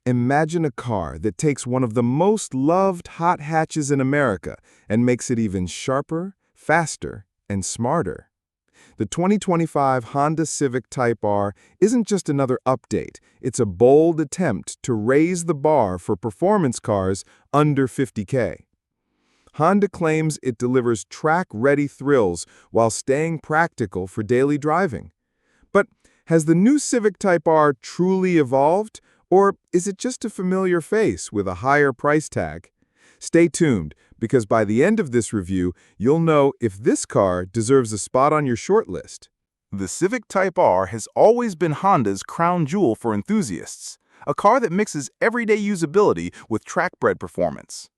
Imagine a car that takes one of the most loved hot hatches in America and makes it even sharper, faster, and smarter. The 2025 Honda Civic Type R isn't just another update, it's a bold attempt to raise the bar for performance cars under $50K. Honda claims it delivers track-ready thrills while staying practical for daily driving. But has the new Civic Type R truly evolved? Or is it just a familiar face with a higher price tag? Stay tuned, because by the end of this review, you'll know if this car deserves a spot on your shortlist. The Civic Type R has always been Honda's crown jewel for enthusiasts, a car that mixes everyday usability with track-bred performance.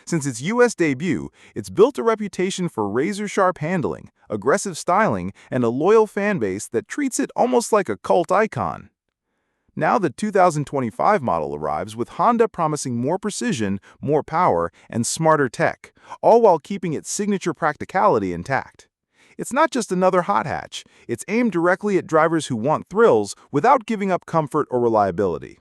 Since its U.S. debut, it's built a reputation for razor-sharp handling, aggressive styling, and a loyal fan base that treats it almost like a cult icon. Now the 2025 model arrives with Honda promising more precision, more power, and smarter tech, all while keeping its signature practicality intact. It's not just another hot hatch, it's aimed directly at drivers who want thrills without giving up comfort or reliability.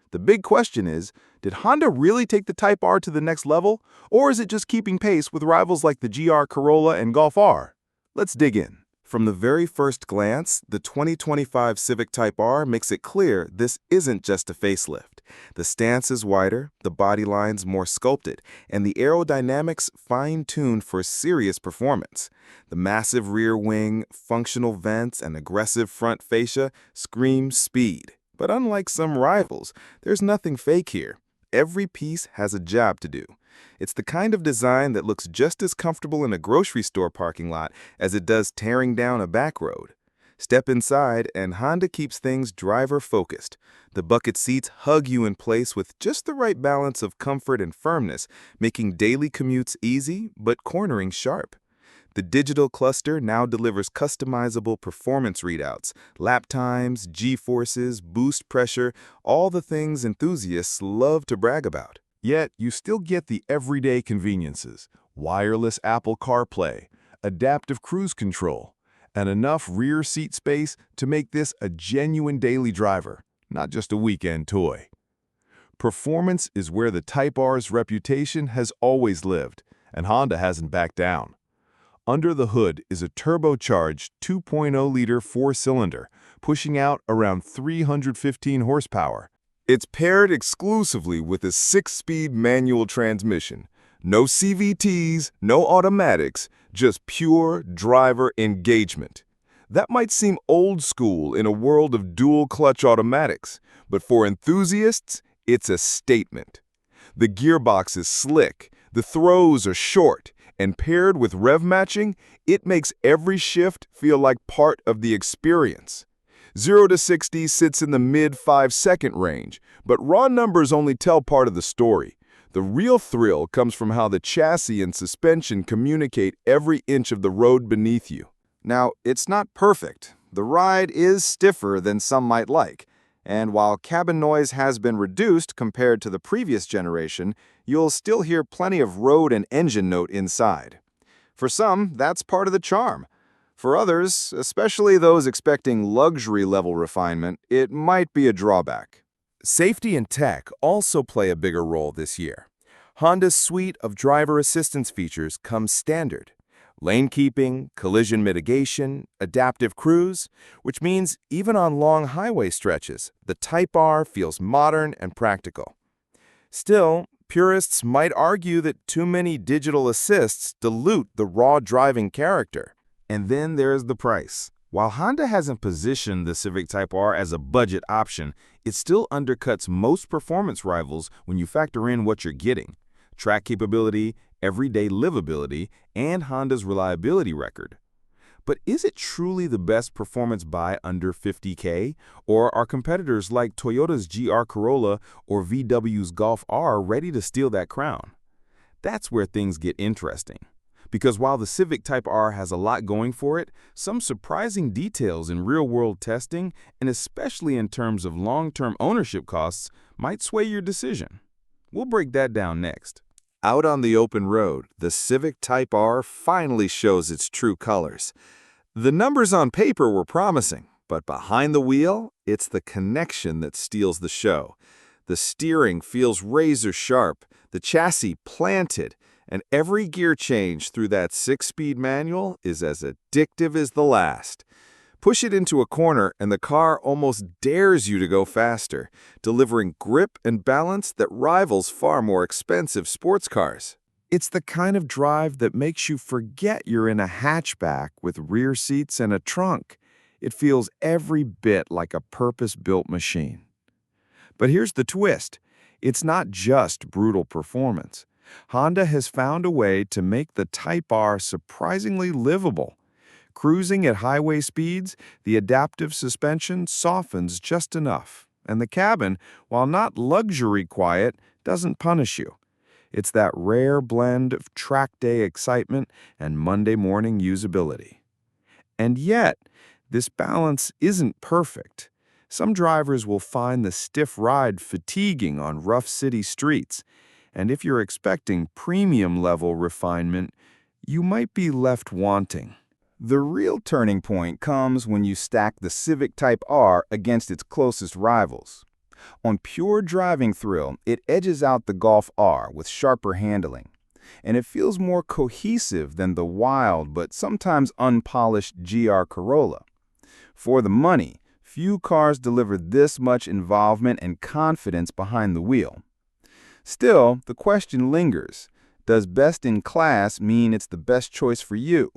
The big question is, did Honda really take the Type R to the next level, or is it just keeping pace with rivals like the GR Corolla and Golf R? Let's dig in. From the very first glance, the 2025 Civic Type R makes it clear this isn't just a facelift. The stance is wider, the body lines more sculpted, and the aerodynamics fine-tuned for serious performance. The massive rear wing, functional vents, and aggressive front fascia scream speed. But unlike some rivals, there's nothing fake here. Every piece has a job to do. It's the kind of design that looks just as comfortable in a grocery store parking lot as it does tearing down a back road. Step inside, and Honda keeps things driver-focused. The bucket seats hug you in place with just the right balance of comfort and firmness, making daily commutes easy but cornering sharp. The digital cluster now delivers customizable performance readouts, lap times, G-forces, boost pressure, all the things enthusiasts love to brag about. Yet, you still get the everyday conveniences: wireless Apple CarPlay, adaptive cruise control, and enough rear seat space to make this a genuine daily driver, not just a weekend toy. Performance is where the Type R's reputation has always lived, and Honda hasn't backed down. Under the hood is a turbocharged 2.0-liter four-cylinder, pushing out around 315 horsepower. It's paired exclusively with a 6-speed manual transmission. No CVTs, no automatics, just pure driver engagement. That might seem old school in a world of dual-clutch automatics, but for enthusiasts, it's a statement. The gearbox is slick, the throws are short, and paired with rev matching, it makes every shift feel like part of the experience. 0 to 60 sits in the mid-5-second range, but raw numbers only tell part of the story. The real thrill comes from how the chassis and suspension communicate every inch of the road beneath you. Now, it's not perfect. The ride is stiffer than some might like, and while cabin noise has been reduced compared to the previous generation, you'll still hear plenty of road and engine note inside. For some, that's part of the charm. For others, especially those expecting luxury-level refinement, it might be a drawback. Safety and tech also play a bigger role this year. Honda's suite of driver assistance features comes standard. Lane keeping, collision mitigation, adaptive cruise, which means even on long highway stretches, the Type R feels modern and practical. Still, purists might argue that too many digital assists dilute the raw driving character. And then there's the price. While Honda hasn't positioned the Civic Type R as a budget option, it still undercuts most performance rivals when you factor in what you're getting: track capability, everyday livability, and Honda's reliability record. But is it truly the best performance buy under $50K? Or are competitors like Toyota's GR Corolla or VW's Golf R ready to steal that crown? That's where things get interesting. Because while the Civic Type R has a lot going for it, some surprising details in real-world testing, and especially in terms of long-term ownership costs, might sway your decision. We'll break that down next. Out on the open road, the Civic Type R finally shows its true colors. The numbers on paper were promising, but behind the wheel, it's the connection that steals the show. The steering feels razor sharp, the chassis planted, and every gear change through that 6-speed manual is as addictive as the last. Push it into a corner and the car almost dares you to go faster, delivering grip and balance that rivals far more expensive sports cars. It's the kind of drive that makes you forget you're in a hatchback with rear seats and a trunk. It feels every bit like a purpose-built machine. But here's the twist. It's not just brutal performance. Honda has found a way to make the Type R surprisingly livable. Cruising at highway speeds, the adaptive suspension softens just enough, and the cabin, while not luxury quiet, doesn't punish you. It's that rare blend of track day excitement and Monday morning usability. And yet, this balance isn't perfect. Some drivers will find the stiff ride fatiguing on rough city streets, and if you're expecting premium-level refinement, you might be left wanting. The real turning point comes when you stack the Civic Type R against its closest rivals. On pure driving thrill, it edges out the Golf R with sharper handling, and it feels more cohesive than the wild but sometimes unpolished GR Corolla. For the money, few cars deliver this much involvement and confidence behind the wheel. Still, the question lingers, does best in class mean it's the best choice for you?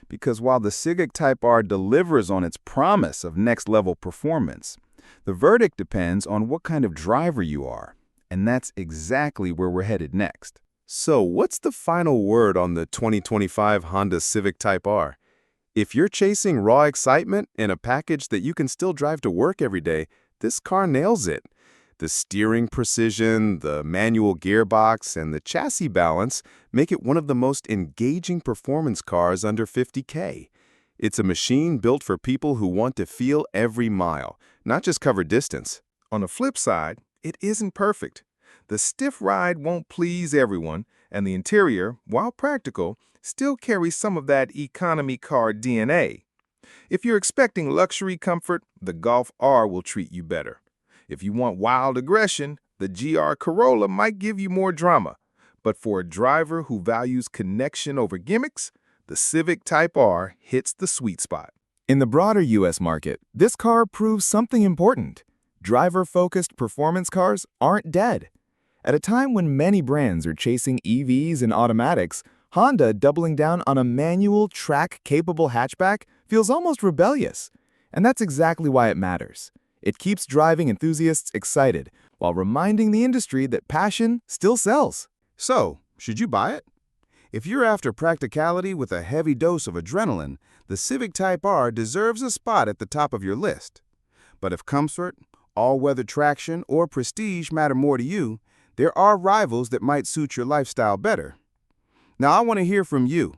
Because while the Civic Type R delivers on its promise of next-level performance, the verdict depends on what kind of driver you are, and that's exactly where we're headed next. So what's the final word on the 2025 Honda Civic Type R? If you're chasing raw excitement in a package that you can still drive to work every day, this car nails it. The steering precision, the manual gearbox, and the chassis balance make it one of the most engaging performance cars under $50K. It's a machine built for people who want to feel every mile, not just cover distance. On the flip side, it isn't perfect. The stiff ride won't please everyone, and the interior, while practical, still carries some of that economy car DNA. If you're expecting luxury comfort, the Golf R will treat you better. If you want wild aggression, the GR Corolla might give you more drama. But for a driver who values connection over gimmicks, the Civic Type R hits the sweet spot. In the broader U.S. market, this car proves something important. Driver-focused performance cars aren't dead. At a time when many brands are chasing EVs and automatics, Honda doubling down on a manual, track-capable hatchback feels almost rebellious. And that's exactly why it matters. It keeps driving enthusiasts excited while reminding the industry that passion still sells. So, should you buy it? If you're after practicality with a heavy dose of adrenaline, the Civic Type R deserves a spot at the top of your list. But if comfort, all-weather traction, or prestige matter more to you, there are rivals that might suit your lifestyle better. Now, I want to hear from you.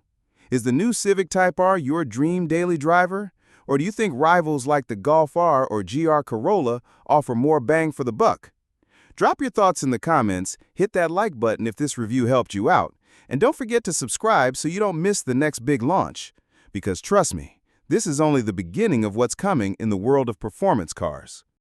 Is the new Civic Type R your dream daily driver? Or do you think rivals like the Golf R or GR Corolla offer more bang for the buck? Drop your thoughts in the comments, hit that like button if this review helped you out, and don't forget to subscribe so you don't miss the next big launch. Because trust me, this is only the beginning of what's coming in the world of performance cars.